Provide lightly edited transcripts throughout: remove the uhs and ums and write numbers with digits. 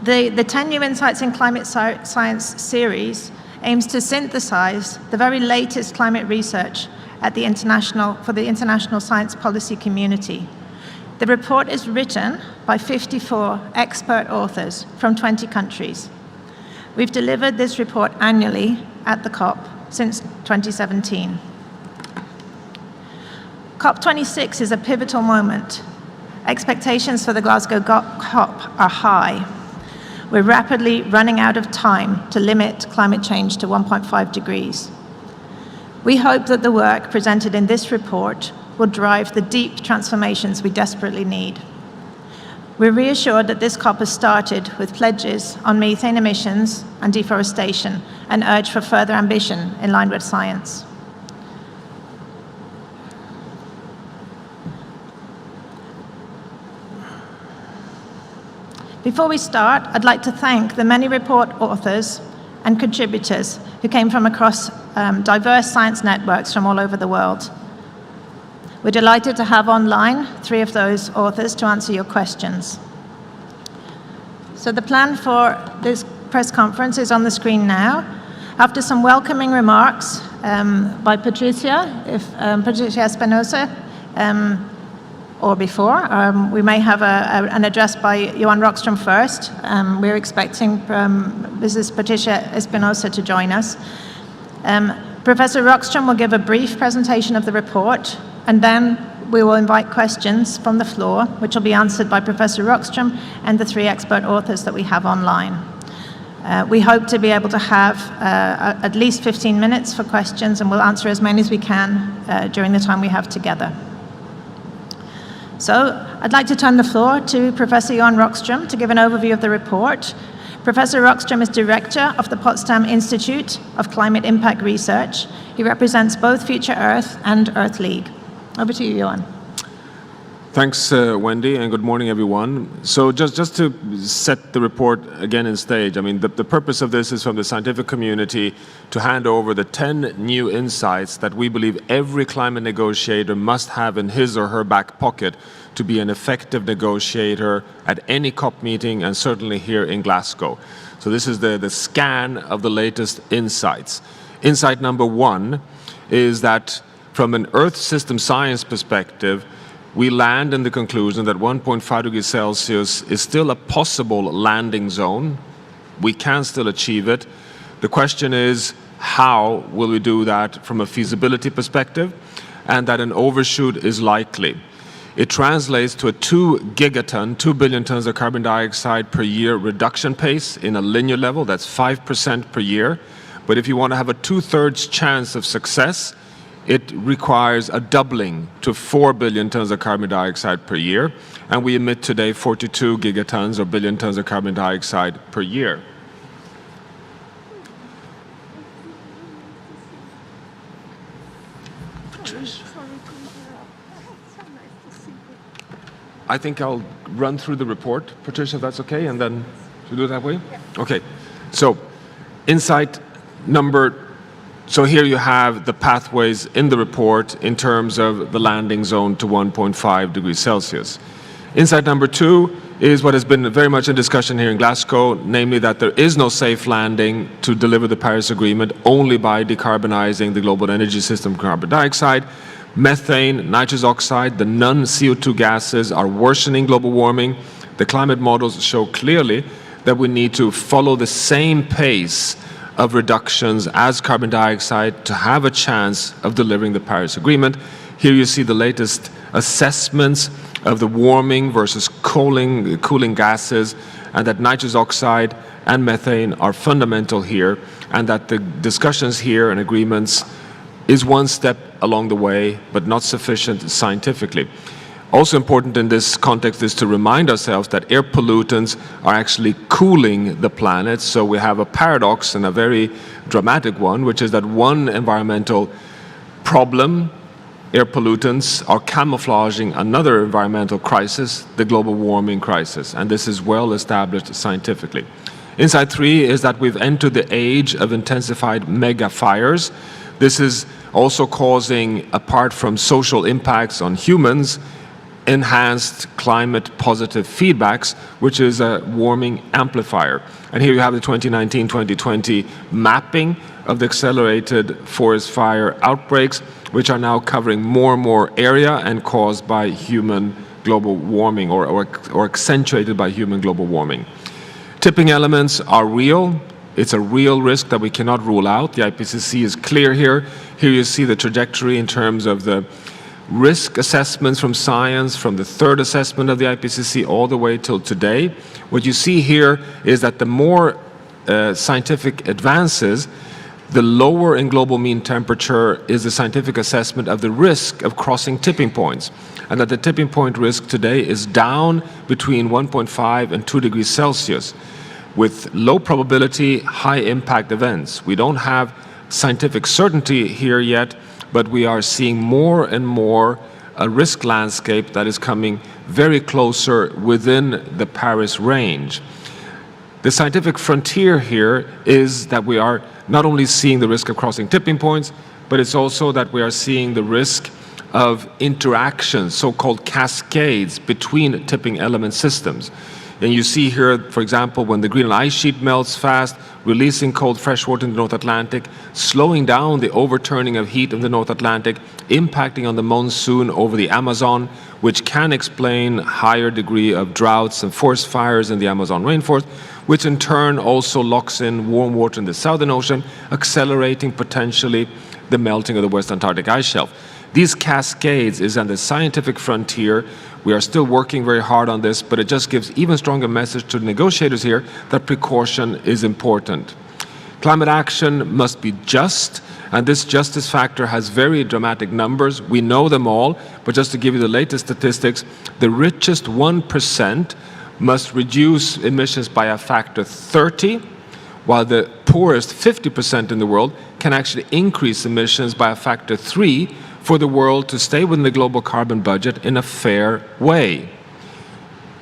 The 10 New Insights in Climate Science series aims to synthesize the very latest climate research for the international science policy community. The report is written by 54 expert authors from 20 countries. We've delivered this report annually at the COP since 2017. COP26 is a pivotal moment. Expectations for the Glasgow COP are high. We're rapidly running out of time to limit climate change to 1.5 degrees. We hope that the work presented in this report will drive the deep transformations we desperately need. We're reassured that this COP has started with pledges on methane emissions and deforestation and urge for further ambition in line with science. Before we start, I'd like to thank the many report authors and contributors who came from across diverse science networks from all over the world. We're delighted to have online 3 of those authors to answer your questions. So the plan for this press conference is on the screen now. After some welcoming remarks by Patricia Espinosa, or before. We may have an address by Johan Rockström first. We're expecting Mrs. Patricia Espinosa to join us. Professor Rockström will give a brief presentation of the report, and then we will invite questions from the floor, which will be answered by Professor Rockström and the 3 expert authors that we have online. We hope to be able to have at least 15 minutes for questions, and we'll answer as many as we can during the time we have together. So I'd like to turn the floor to Professor Johan Rockström to give an overview of the report. Professor Rockström is director of the Potsdam Institute of Climate Impact Research. He represents both Future Earth and Earth League. Over to you, Johan. Thanks, Wendy, and good morning, everyone. So just to set the report again in stage, I mean, the purpose of this is from the scientific community to hand over the 10 new insights that we believe every climate negotiator must have in his or her back pocket to be an effective negotiator at any COP meeting and certainly here in Glasgow. So this is the scan of the latest insights. Insight number 1 is that from an Earth system science perspective, we land in the conclusion that 1.5 degrees Celsius is still a possible landing zone. We can still achieve it. The question is, how will we do that from a feasibility perspective, and that an overshoot is likely. It translates to a 2 billion tons of carbon dioxide per year reduction pace in a linear level. That's 5% per year. But if you want to have a 2/3 chance of success, it requires a doubling to 4 billion tons of carbon dioxide per year, and we emit today 42 gigatons or billion tons of carbon dioxide per year. I think I'll run through the report, Patricia, if that's okay, and then should we do it that way? Yeah. Okay. So, insight number. So here you have the pathways in the report in terms of the landing zone to 1.5 degrees Celsius. Insight number 2 is what has been very much in discussion here in Glasgow, namely that there is no safe landing to deliver the Paris Agreement only by decarbonizing the global energy system carbon dioxide. Methane, nitrous oxide, the non-CO2 gases are worsening global warming. The climate models show clearly that we need to follow the same pace of reductions as carbon dioxide to have a chance of delivering the Paris Agreement. Here you see the latest assessments of the warming versus cooling gases, and that nitrous oxide and methane are fundamental here, and that the discussions here and agreements is one step along the way, but not sufficient scientifically. Also important in this context is to remind ourselves that air pollutants are actually cooling the planet. So we have a paradox, and a very dramatic one, which is that one environmental problem, air pollutants, are camouflaging another environmental crisis, the global warming crisis. And this is well established scientifically. Insight 3 is that we've entered the age of intensified mega fires. This is also causing, apart from social impacts on humans, enhanced climate positive feedbacks, which is a warming amplifier. And here you have the 2019-2020 mapping of the accelerated forest fire outbreaks, which are now covering more and more area and caused by human global warming or accentuated by human global warming. Tipping elements are real. It's a real risk that we cannot rule out. The IPCC is clear here. Here you see the trajectory in terms of the risk assessments from science, from the third assessment of the IPCC all the way till today. What you see here is that the more scientific advances, the lower in global mean temperature is the scientific assessment of the risk of crossing tipping points, and that the tipping point risk today is down between 1.5 and 2 degrees Celsius with low probability, high impact events. We don't have scientific certainty here yet, but we are seeing more and more a risk landscape that is coming very closer within the Paris range. The scientific frontier here is that we are not only seeing the risk of crossing tipping points, but it's also that we are seeing the risk of interactions, so-called cascades between tipping element systems. And you see here, for example, when the Greenland ice sheet melts fast, releasing cold freshwater in the North Atlantic, slowing down the overturning of heat in the North Atlantic, impacting on the monsoon over the Amazon, which can explain higher degree of droughts and forest fires in the Amazon rainforest, which in turn also locks in warm water in the Southern Ocean, accelerating potentially the melting of the West Antarctic ice shelf. These cascades is on the scientific frontier. We are still working very hard on this, but it just gives even stronger message to the negotiators here that precaution is important. Climate action must be just, and this justice factor has very dramatic numbers. We know them all, but just to give you the latest statistics, the richest 1% must reduce emissions by a factor 30, while the poorest 50% in the world can actually increase emissions by a factor 3 for the world to stay within the global carbon budget in a fair way.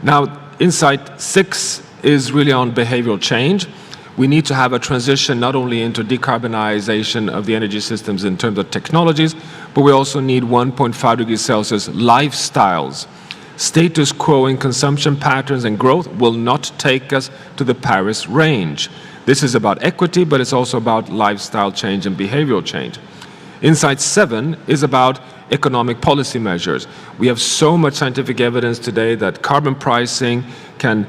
Now, Insight 6 is really on behavioral change. We need to have a transition not only into decarbonization of the energy systems in terms of technologies, but we also need 1.5 degrees Celsius lifestyles. Status quo in consumption patterns and growth will not take us to the Paris range. This is about equity, but it's also about lifestyle change and behavioral change. Insight 7 is about economic policy measures. We have so much scientific evidence today that carbon pricing can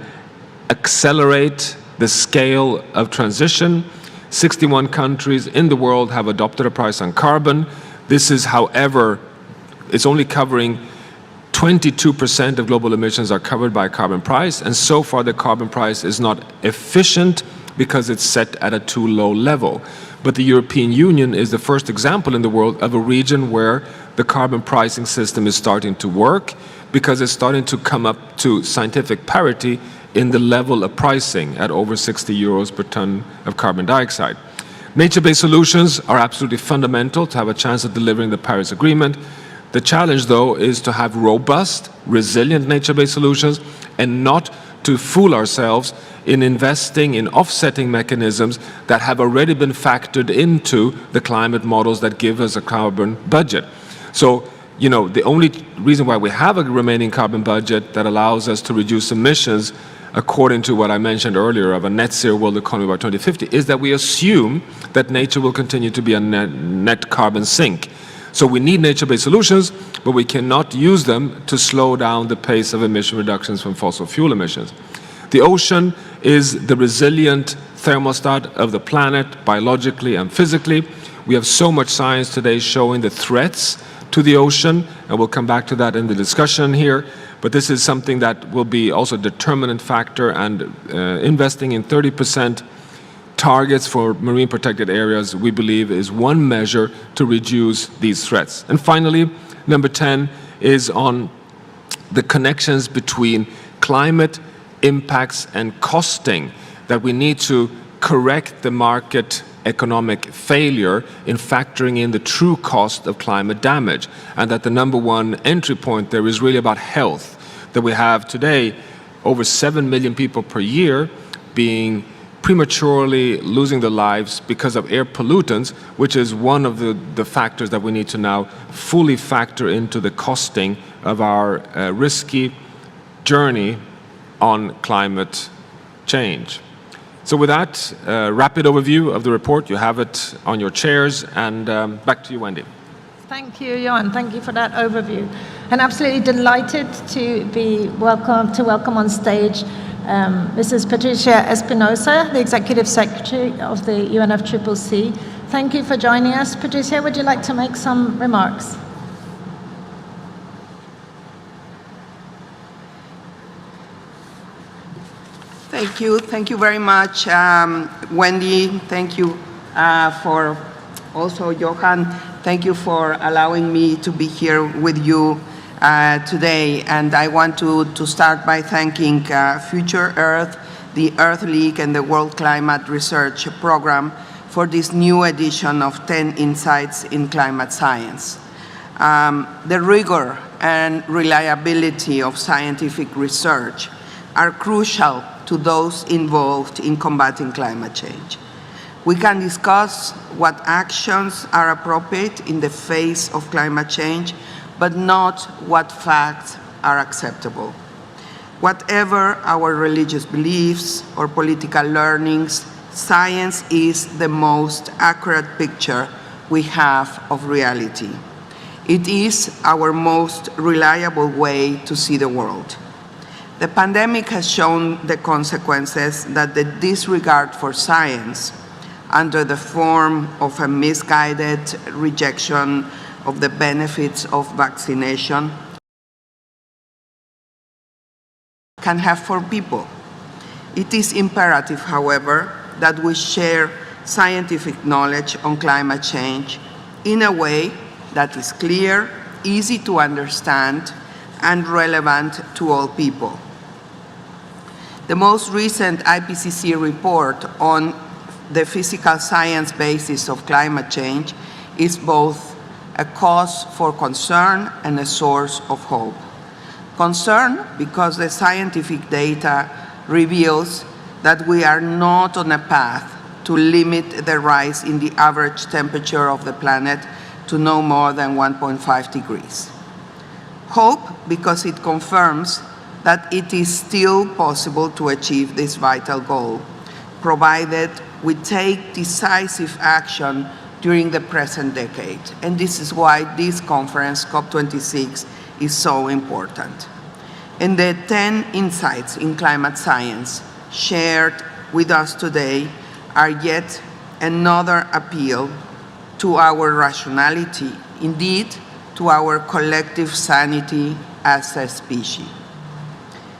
accelerate the scale of transition. 61 countries in the world have adopted a price on carbon. This is, however, it's only covering 22% of global emissions are covered by a carbon price, and so far the carbon price is not efficient because it's set at a too low level. But the European Union is the first example in the world of a region where the carbon pricing system is starting to work because it's starting to come up to scientific parity in the level of pricing at over 60 euros per ton of carbon dioxide. Nature-based solutions are absolutely fundamental to have a chance of delivering the Paris Agreement. The challenge, though, is to have robust, resilient nature-based solutions and not to fool ourselves in investing in offsetting mechanisms that have already been factored into the climate models that give us a carbon budget. So, you know, the only reason why we have a remaining carbon budget that allows us to reduce emissions according to what I mentioned earlier of a net zero world economy by 2050 is that we assume that nature will continue to be a net carbon sink. So we need nature-based solutions, but we cannot use them to slow down the pace of emission reductions from fossil fuel emissions. The ocean is the resilient thermostat of the planet, biologically and physically. We have so much science today showing the threats to the ocean, and we'll come back to that in the discussion here. But this is something that will be also a determinant factor, and investing in 30% targets for marine protected areas, we believe, is one measure to reduce these threats. And finally, number 10 is on the connections between climate impacts and costing, that we need to correct the market economic failure in factoring in the true cost of climate damage, and that the number one entry point there is really about health, that we have today over 7 million people per year being prematurely losing their lives because of air pollutants, which is one of the factors that we need to now fully factor into the costing of our risky journey on climate change. So with that rapid overview of the report, you have it on your chairs, and back to you, Wendy. Thank you, Johan. Thank you for that overview. And absolutely delighted to welcome on stage Mrs. Patricia Espinosa, the Executive Secretary of the UNFCCC. Thank you for joining us. Patricia, would you like to make some remarks? Thank you. Thank you very much, Wendy. Thank you for also Johan. Thank you for allowing me to be here with you today. And I want to start by thanking Future Earth, the Earth League, and the World Climate Research Program for this new edition of 10 Insights in Climate Science. The rigor and reliability of scientific research are crucial to those involved in combating climate change. We can discuss what actions are appropriate in the face of climate change, but not what facts are acceptable. Whatever our religious beliefs or political learnings, science is the most accurate picture we have of reality. It is our most reliable way to see the world. The pandemic has shown the consequences that the disregard for science, under the form of a misguided rejection of the benefits of vaccination, can have for people. It is imperative, however, that we share scientific knowledge on climate change in a way that is clear, easy to understand, and relevant to all people. The most recent IPCC report on the physical science basis of climate change is both a cause for concern and a source of hope. Concern because the scientific data reveals that we are not on a path to limit the rise in the average temperature of the planet to no more than 1.5 degrees. Hope because it confirms that it is still possible to achieve this vital goal, provided we take decisive action during the present decade. And this is why this conference, COP26, is so important. And the 10 insights in climate science shared with us today are yet another appeal to our rationality, indeed, to our collective sanity as a species.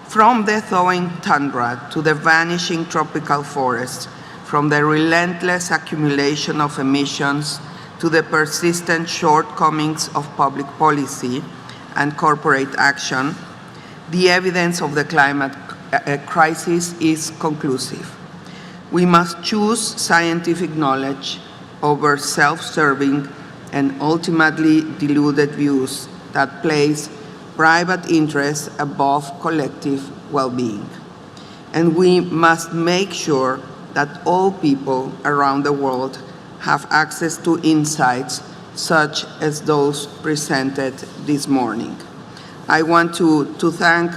From the thawing tundra to the vanishing tropical forests, from the relentless accumulation of emissions to the persistent shortcomings of public policy and corporate action, the evidence of the climate crisis is conclusive. We must choose scientific knowledge over self-serving and ultimately deluded views that place private interests above collective well-being. And we must make sure that all people around the world have access to insights such as those presented this morning. I want to thank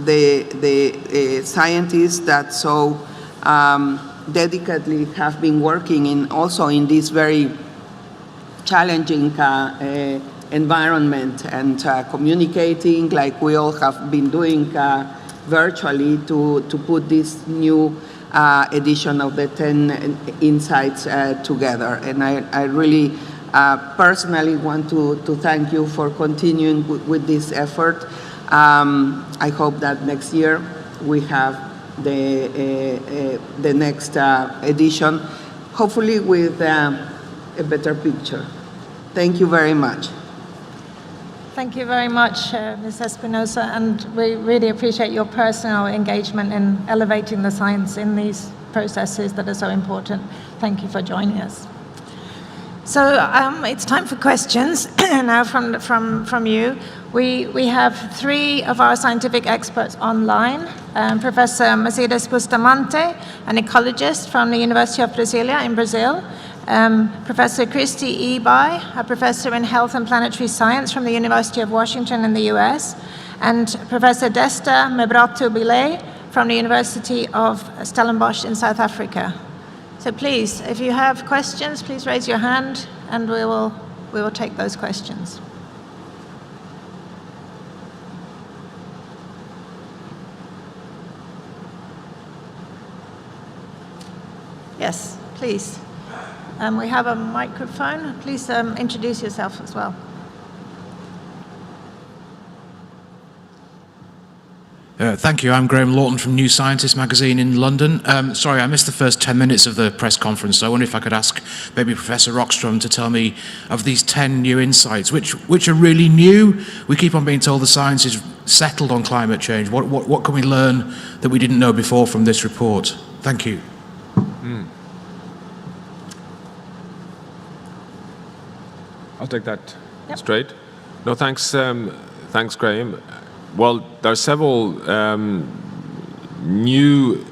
the scientists that so dedicatedly have been working also in this very challenging environment and communicating like we all have been doing virtually to put this new edition of the 10 Insights together. And I really personally want to thank you for continuing with this effort. I hope that next year we have the next edition, hopefully with a better picture. Thank you very much. Thank you very much, Ms. Espinosa, and we really appreciate your personal engagement in elevating the science in these processes that are so important. Thank you for joining us. So it's time for questions now from you. We have three of our scientific experts online. Professor Mercedes Bustamante, an ecologist from the University of Brasilia in Brazil, Professor Christy E. Bai, a professor in health and planetary science from the University of Washington in the US, and Professor Desta Mebratu-Bile from the University of Stellenbosch in South Africa. So please, if you have questions, please raise your hand and we will take those questions. Yes, please. We have a microphone. Please introduce yourself as well. Thank you. I'm Graham Lawton from New Scientist magazine in London. Sorry, I missed the first 10 minutes of the press conference, so I wonder if I could ask maybe Professor Rockstrom to tell me of these 10 new insights, which are really new. We keep on being told the science is settled on climate change. What can we learn that we didn't know before from this report? Thank you. I'll take that straight. No, thanks, thanks, Graham. Well, there are several new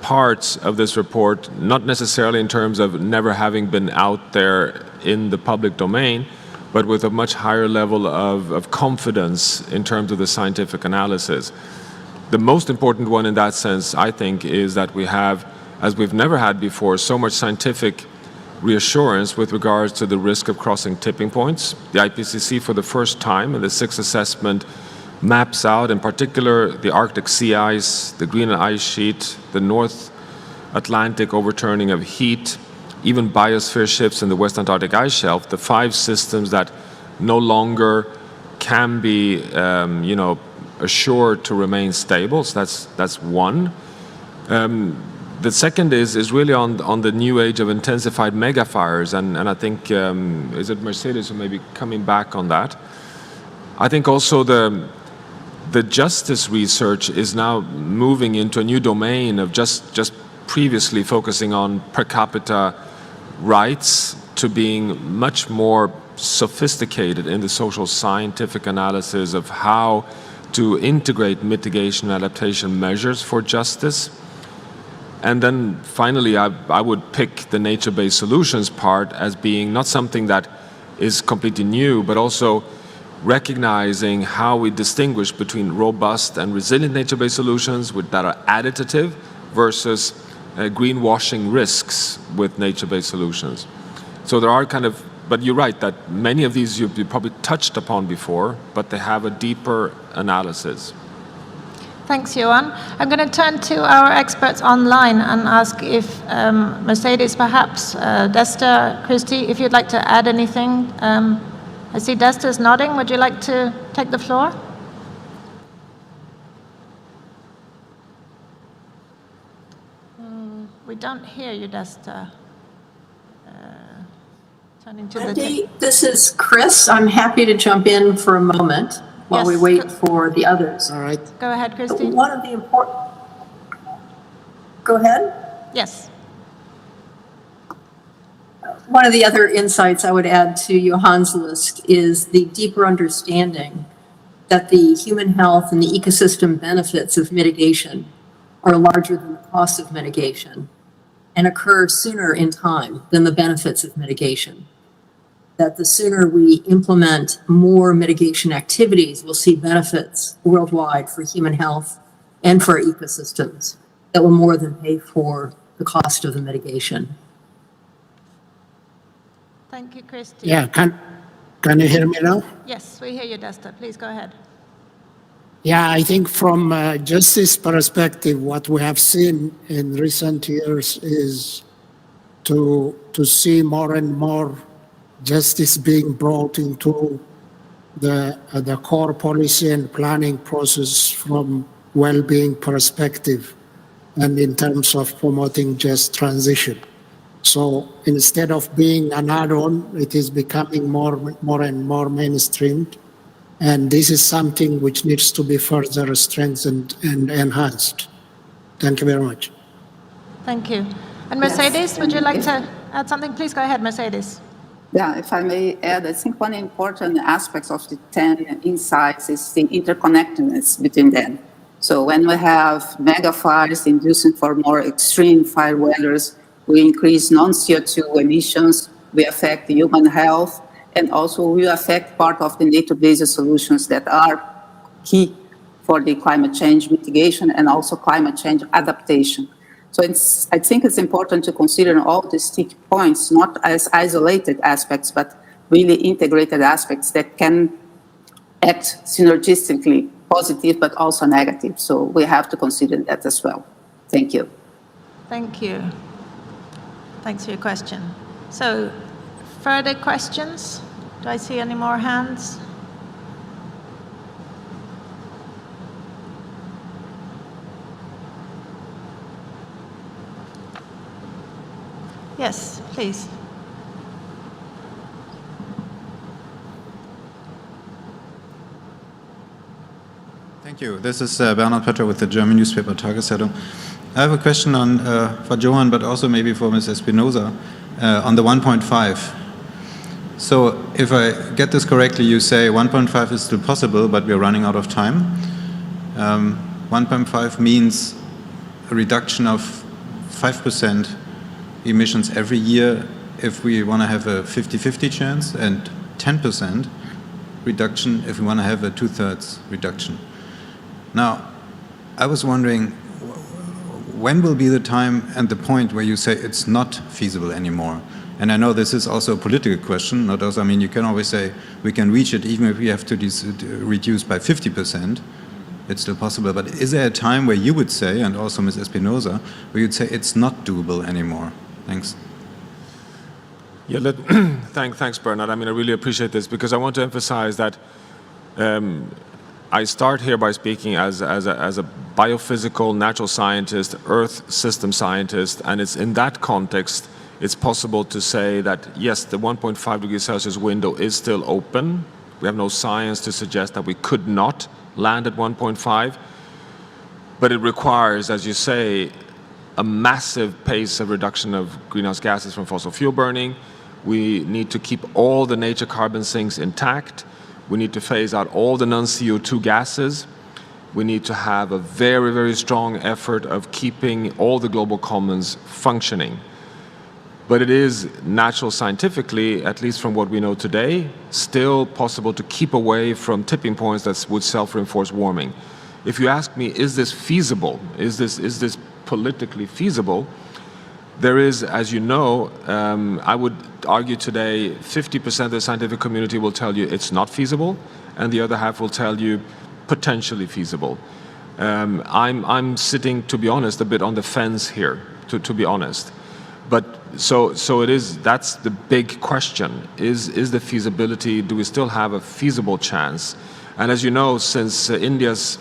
parts of this report, not necessarily in terms of never having been out there in the public domain, but with a much higher level of confidence in terms of the scientific analysis. The most important one in that sense, I think, is that we have, as we've never had before, so much scientific reassurance with regards to the risk of crossing tipping points. The IPCC, for the first time in the sixth assessment, maps out, in particular, the Arctic sea ice, the Greenland ice sheet, the North Atlantic overturning of heat, even biosphere shifts in the West Antarctic ice shelf, the 5 systems that no longer can be, assured to remain stable. So that's one. The second is really on the new age of intensified megafires, and I think, is it Mercedes who may be coming back on that? I think also the justice research is now moving into a new domain of just previously focusing on per capita rights to being much more sophisticated in the social scientific analysis of how to integrate mitigation and adaptation measures for justice. And then finally, I would pick the nature-based solutions part as being not something that is completely new, but also recognizing how we distinguish between robust and resilient nature-based solutions that are additive versus greenwashing risks with nature-based solutions. So there are but you're right that many of these you've probably touched upon before, but they have a deeper analysis. Thanks, Johan. I'm going to turn to our experts online and ask if Mercedes, perhaps, Desta, Christy, if you'd like to add anything. I see Desta's nodding. Would you like to take the floor? We don't hear you, Desta. Turning to Andy, this is Chris. I'm happy to jump in for a moment while we wait for the others. All right. Go ahead, Christy. One of the important... Go ahead. Yes. One of the other insights I would add to Johan's list is the deeper understanding that the human health and the ecosystem benefits of mitigation are larger than the cost of mitigation and occur sooner in time than the benefits of mitigation. That the sooner we implement more mitigation activities, we'll see benefits worldwide for human health and for our ecosystems that will more than pay for the cost of the mitigation. Thank you, Christy. Yeah, can you hear me now? Yes, we hear you, Desta. Please go ahead. Yeah, I think from a justice perspective, what we have seen in recent years is to see more and more justice being brought into the core policy and planning process from well-being perspective and in terms of promoting just transition. So instead of being an add-on, it is becoming more and more mainstreamed. And this is something which needs to be further strengthened and enhanced. Thank you very much. Thank you. And Mercedes, would you like to add something? Please go ahead, Mercedes. Yeah, if I may add, I think one important aspect of the 10 insights is the interconnectedness between them. So when we have mega fires inducing for more extreme fire weathers, we increase non-CO2 emissions, we affect human health, and also we affect part of the nature-based solutions that are key for the climate change mitigation and also climate change adaptation. So I think it's important to consider all these sticky points, not as isolated aspects, but really integrated aspects that can act synergistically, positive, but also negative. So we have to consider that as well. Thank you. Thank you. Thanks for your question. So, further questions? Do I see any more hands? Yes, please. Thank you. This is Bernhard Pötter with the German newspaper Tageszeitung. I have a question on, for Johan, but also maybe for Ms. Espinosa, on the 1.5. So if I get this correctly, you say 1.5 is still possible, but we're running out of time. 1.5 means a reduction of 5% emissions every year if we want to have a 50-50 chance, and 10% reduction if we want to have a 2/3 reduction. Now, I was wondering, when will be the time and the point where you say it's not feasible anymore? And I know this is also a political question. Not also, I mean, you can always say we can reach it even if we have to reduce by 50%. It's still possible. But is there a time where you would say, and also Ms. Espinosa, where you'd say it's not doable anymore? Thanks. Yeah, thanks, Bernhard. I mean, I really appreciate this because I want to emphasize that I start here by speaking as a biophysical natural scientist, Earth system scientist, and it's in that context it's possible to say that yes, the 1.5 degrees Celsius window is still open. We have no science to suggest that we could not land at 1.5, but it requires, as you say, a massive pace of reduction of greenhouse gases from fossil fuel burning. We need to keep all the nature carbon sinks intact. We need to phase out all the non-CO2 gases. We need to have a very, very strong effort of keeping all the global commons functioning. But it is natural scientifically, at least from what we know today, still possible to keep away from tipping points that would self-reinforce warming. If you ask me, is this feasible? Is this politically feasible? There is, as you know, I would argue today 50% of the scientific community will tell you it's not feasible, and the other half will tell you potentially feasible. I'm sitting, to be honest, a bit on the fence here, to be honest. But so it is. That's the big question: is the feasibility? Do we still have a feasible chance? And as you know, since India's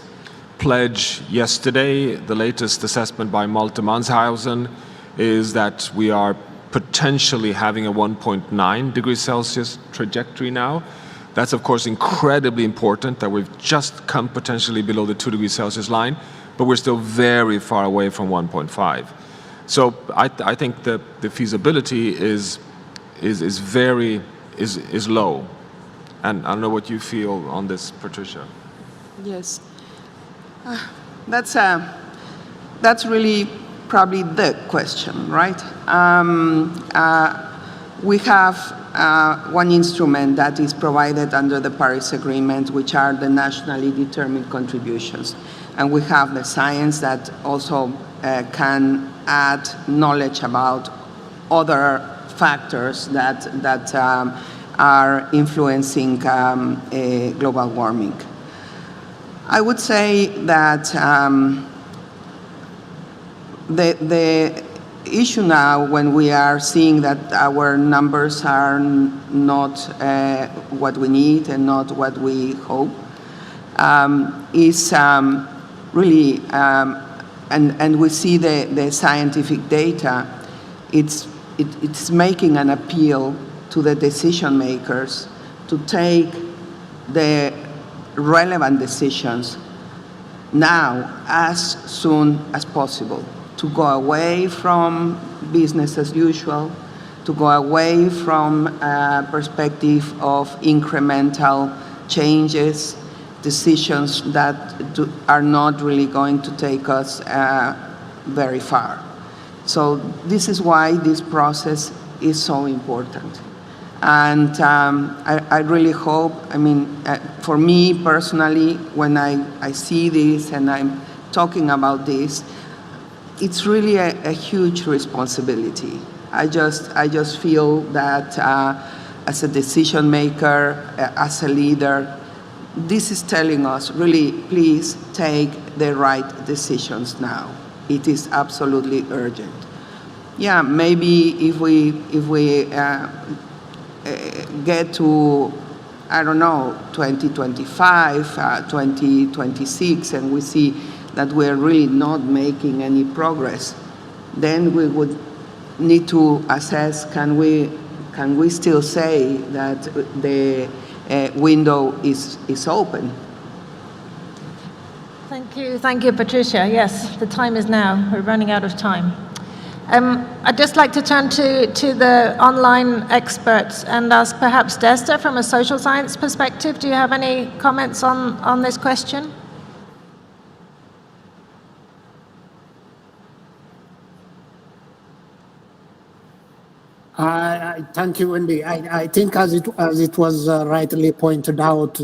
pledge yesterday, the latest assessment by Malte Manshausen is that we are potentially having a 1.9 degrees Celsius trajectory now. That's of course incredibly important that we've just come potentially below the 2 degrees Celsius line, but we're still very far away from 1.5. So I think the feasibility is low. And I don't know what you feel on this, Patricia. Yes. That's really probably the question, right? We have one instrument that is provided under the Paris Agreement, which are the nationally determined contributions. And we have the science that also can add knowledge about other factors that are influencing global warming. I would say that the issue now, when we are seeing that our numbers are not what we need and not what we hope, is really, and we see the scientific data, it's making an appeal to the decision makers to take the relevant decisions now as soon as possible, to go away from business as usual, to go away from a perspective of incremental changes, decisions that are not really going to take us very far. So this is why this process is so important. And I really hope, I mean, for me personally, when I see this and I'm talking about this, it's really a huge responsibility. I just feel that as a decision maker, as a leader, this is telling us, really, please take the right decisions now. It is absolutely urgent. Yeah, maybe if we get to, I don't know, 2025, 2026, and we see that we're really not making any progress, then we would need to assess, can we still say that the window is open? Thank you, Patricia. Yes, the time is now. We're running out of time. I'd just like to turn to the online experts and ask perhaps Desta, from a social science perspective, do you have any comments on this question? Thank you, Wendy. I think as it was rightly pointed out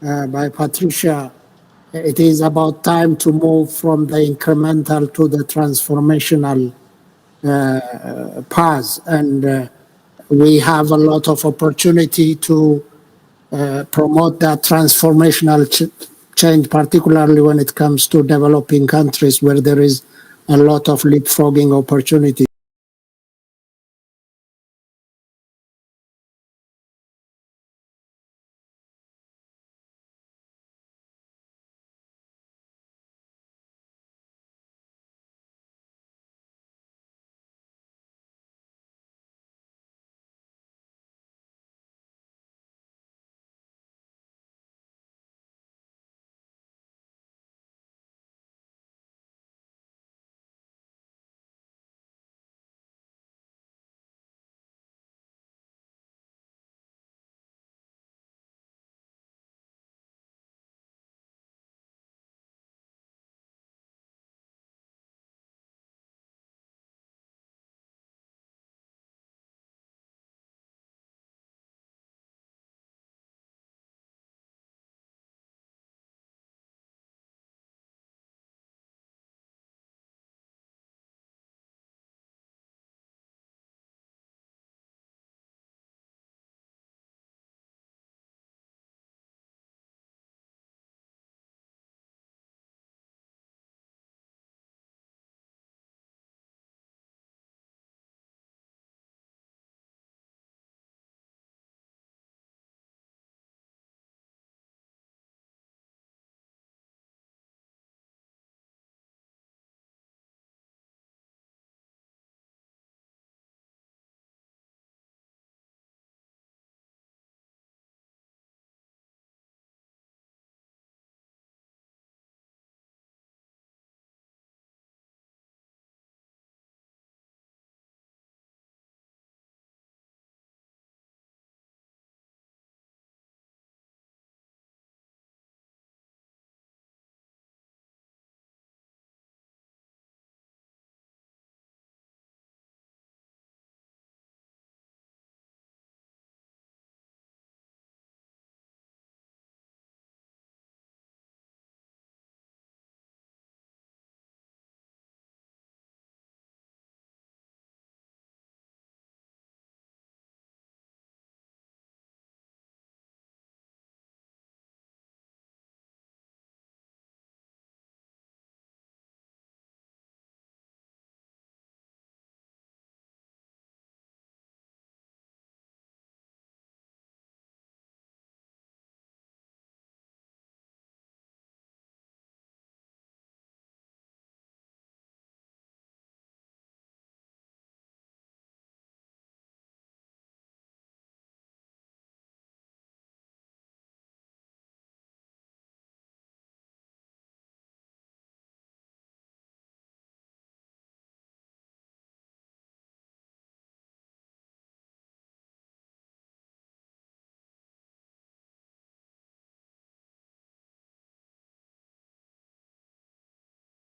by Patricia, it is about time to move from the incremental to the transformational path. And we have a lot of opportunity to promote that transformational change, particularly when it comes to developing countries where there is a lot of leapfrogging opportunity.